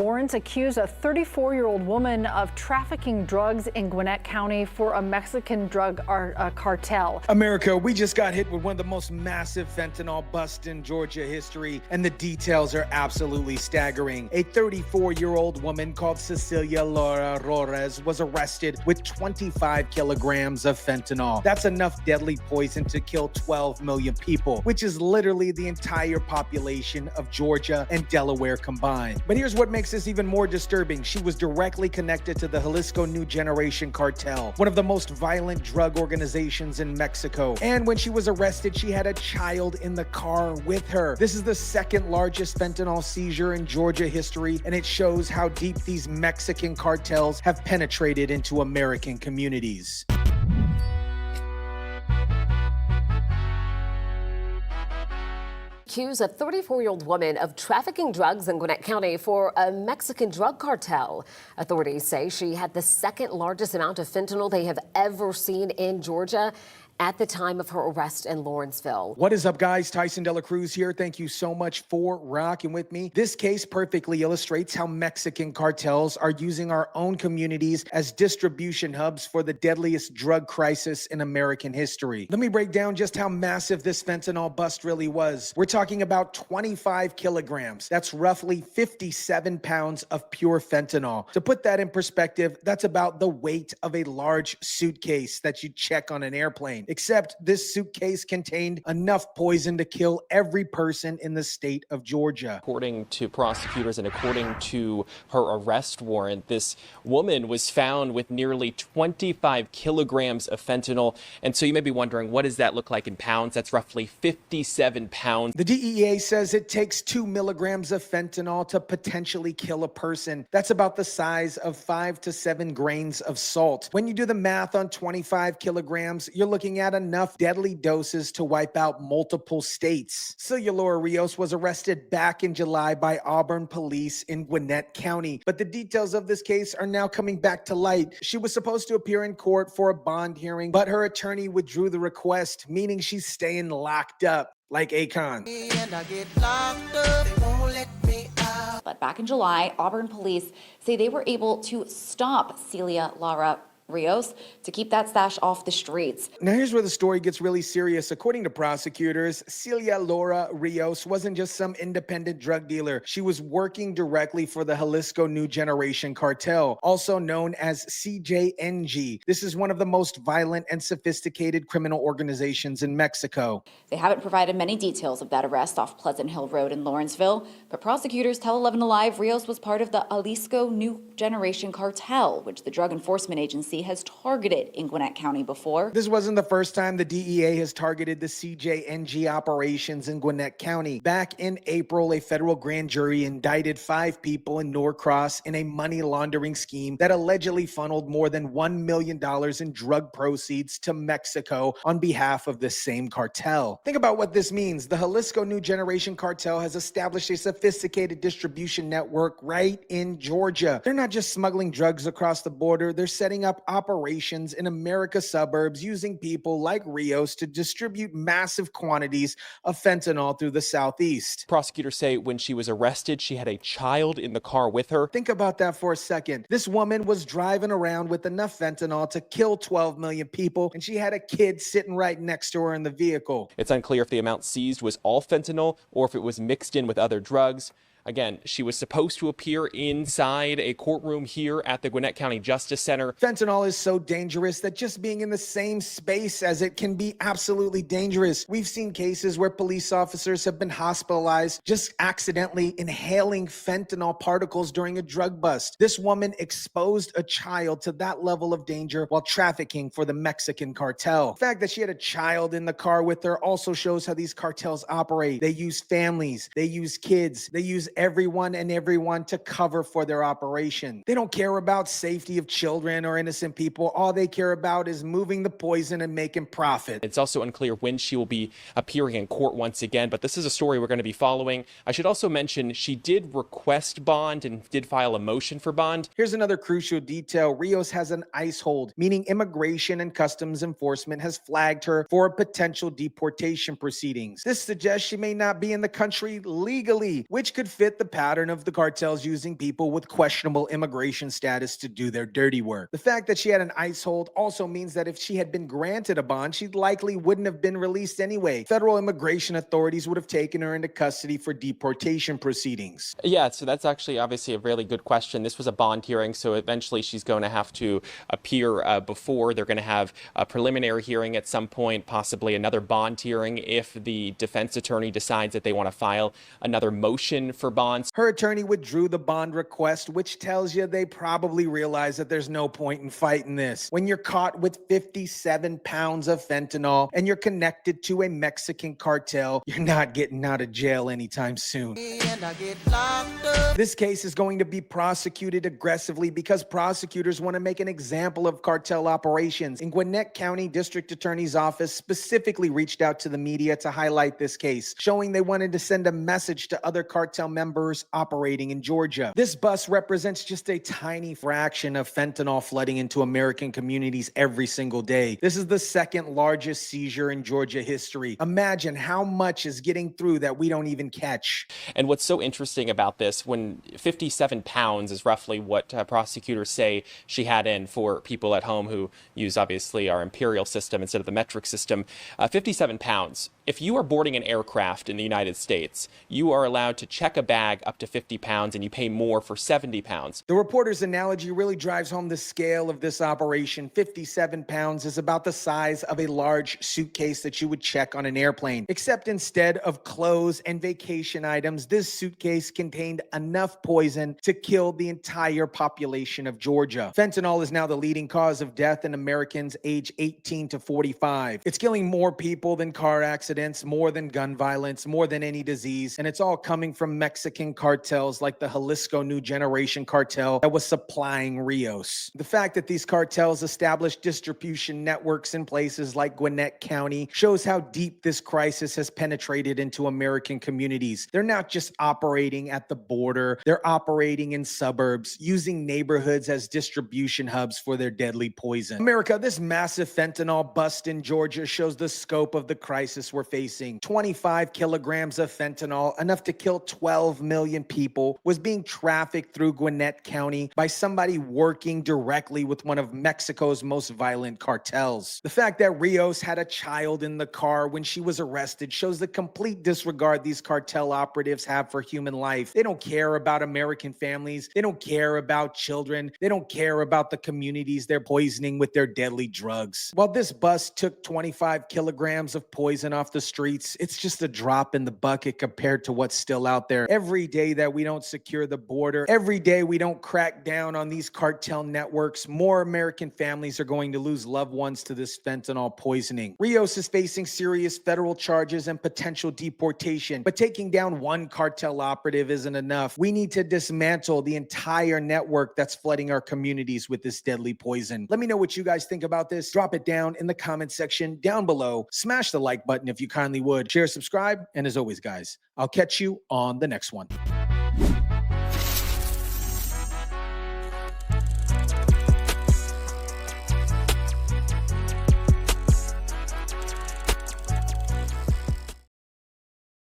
Warrants accuse a 34-year-old woman of trafficking drugs in Gwinnett County for a Mexican drug cartel. America, we just got hit with one of the most massive fentanyl busts in Georgia history, and the details are absolutely staggering. A 34-year-old woman called Celia Lara Rios was arrested with 25 kilograms of fentanyl. That's enough deadly poison to kill 12 million people, which is literally the entire population of Georgia and Delaware combined. But here's what makes this even more disturbing. She was directly connected to the Jalisco New Generation Cartel, one of the most violent drug organizations in Mexico. And when she was arrested, she had a child in the car with her. This is the second largest fentanyl seizure in Georgia history, and it shows how deep these Mexican cartels have penetrated into American communities. Accuse a 34-year-old woman of trafficking drugs in Gwinnett County for a Mexican drug cartel. Authorities say she had the second largest amount of fentanyl they have ever seen in Georgia at the time of her arrest in Lawrenceville. What is up, guys? Tyson Dela Cruz here. Thank you so much for rocking with me. This case perfectly illustrates how Mexican cartels are using our own communities as distribution hubs for the deadliest drug crisis in American history. Let me break down just how massive this fentanyl bust really was. We're talking about 25 kilograms. That's roughly 57 pounds of pure fentanyl. To put that in perspective, that's about the weight of a large suitcase that you check on an airplane. Except this suitcase contained enough poison to kill every person in the state of Georgia. According to prosecutors and according to her arrest warrant, this woman was found with nearly 25 kilograms of fentanyl. And so you may be wondering, what does that look like in pounds? That's roughly 57 pounds. The DEA says it takes 2 milligrams of fentanyl to potentially kill a person. That's about the size of 5 to 7 grains of salt. When you do the math on 25 kilograms, you're looking at enough deadly doses to wipe out multiple states. Celia Lara Rios was arrested back in July by Auburn police in Gwinnett County, but the details of this case are now coming back to light. She was supposed to appear in court for a bond hearing, but her attorney withdrew the request, meaning she's staying locked up like Akon. But back in July, Auburn police say they were able to stop Celia Lara Rios to keep that stash off the streets. Now here's where the story gets really serious. According to prosecutors, Celia Lara Rios wasn't just some independent drug dealer. She was working directly for the Jalisco New Generation Cartel, also known as CJNG. This is one of the most violent and sophisticated criminal organizations in Mexico. They haven't provided many details of that arrest off Pleasant Hill Road in Lawrenceville, but prosecutors tell 11 Alive Rios was part of the Jalisco New Generation Cartel, which the Drug Enforcement Agency has targeted in Gwinnett County before. This wasn't the first time the DEA has targeted the CJNG operations in Gwinnett County. Back in April, a federal grand jury indicted 5 people in Norcross in a money laundering scheme that allegedly funneled more than $1 million in drug proceeds to Mexico on behalf of the same cartel. Think about what this means. The Jalisco New Generation Cartel has established a sophisticated distribution network right in Georgia. They're not just smuggling drugs across the border, they're setting up operations in America's suburbs using people like Rios to distribute massive quantities of fentanyl through the southeast. Prosecutors say when she was arrested, she had a child in the car with her. Think about that for a second. This woman was driving around with enough fentanyl to kill 12 million people, and she had a kid sitting right next to her in the vehicle. It's unclear if the amount seized was all fentanyl or if it was mixed in with other drugs. Again, she was supposed to appear inside a courtroom here at the Gwinnett County Justice Center. Fentanyl is so dangerous that just being in the same space as it can be absolutely dangerous. We've seen cases where police officers have been hospitalized just accidentally inhaling fentanyl particles during a drug bust. This woman exposed a child to that level of danger while trafficking for the Mexican cartel. The fact that she had a child in the car with her also shows how these cartels operate. They use families, they use kids, they use everyone to cover for their operation. They don't care about safety of children or innocent people. All they care about is moving the poison and making profit. It's also unclear when she will be appearing in court once again, but this is a story we're going to be following. I should also mention she did request bond and did file a motion for bond. Here's another crucial detail. Rios has an ICE hold, meaning Immigration and Customs Enforcement has flagged her for potential deportation proceedings. This suggests she may not be in the country legally, which could fit fit the pattern of the cartels using people with questionable immigration status to do their dirty work. The fact that she had an ICE hold also means that if she had been granted a bond, she likely wouldn't have been released anyway. Federal immigration authorities would have taken her into custody for deportation proceedings. Yeah, so that's actually obviously a really good question. This was a bond hearing, so eventually she's going to have to appear before. They're going to have a preliminary hearing at some point, possibly another bond hearing if the defense attorney decides that they want to file another motion for bonds. Her attorney withdrew the bond request, which tells you they probably realize that there's no point in fighting this. When you're caught with 57 pounds of fentanyl and you're connected to a Mexican cartel, you're not getting out of jail anytime soon. This case is going to be prosecuted aggressively because prosecutors want to make an example of cartel operations. In Gwinnett County District Attorney's Office specifically reached out to the media to highlight this case, showing they wanted to send a message to other cartel members operating in Georgia. This bus represents just a tiny fraction of fentanyl flooding into American communities every single day. This is the second largest seizure in Georgia history. Imagine how much is getting through that we don't even catch. And what's so interesting about this, when 57 pounds is roughly what prosecutors say she had in, for people at home who use obviously our imperial system instead of the metric system, 57 pounds. If you are boarding an aircraft in the United States, you are allowed to check a bag up to 50 pounds and you pay more for 70 pounds. The reporter's analogy really drives home the scale of this operation. 57 pounds is about the size of a large suitcase that you would check on an airplane. Except instead of clothes and vacation items, this suitcase contained enough poison to kill the entire population of Georgia. Fentanyl is now the leading cause of death in Americans age 18 to 45. It's killing more people than car accidents, more than gun violence, more than any disease, and it's all coming from Mexican cartels like the Jalisco New Generation cartel that was supplying Rios. The fact that these cartels established distribution networks in places like Gwinnett County shows how deep this crisis has penetrated into American communities. They're not just operating at the border, they're operating in suburbs, using neighborhoods as distribution hubs for their deadly poison. America, this massive fentanyl bust in Georgia shows the scope of the crisis we're facing. 25 kilograms of fentanyl, enough to kill 12 million people, was being trafficked through Gwinnett County by somebody working directly with one of Mexico's most violent cartels. The fact that Rios had a child in the car when she was arrested shows the complete disregard these cartel operatives have for human life. They don't care about American families. They don't care about children. They don't care about the communities they're poisoning with their deadly drugs. While this bus took 25 kilograms of poison off the streets, it's just a drop in the bucket compared to what's still out there. Every day that we don't secure the border, every day we don't crack down on these cartel networks, more American families are going to lose loved ones to this fentanyl poisoning. Rios is facing serious federal charges and potential deportation, but taking down one cartel operative isn't enough. We need to dismantle the entire network that's flooding our communities with this deadly poison. Let me know what you guys think about this. Drop it down in the comment section down below. Smash the like button if you kindly would. Share, subscribe, and as always, guys, I'll catch you on the next one.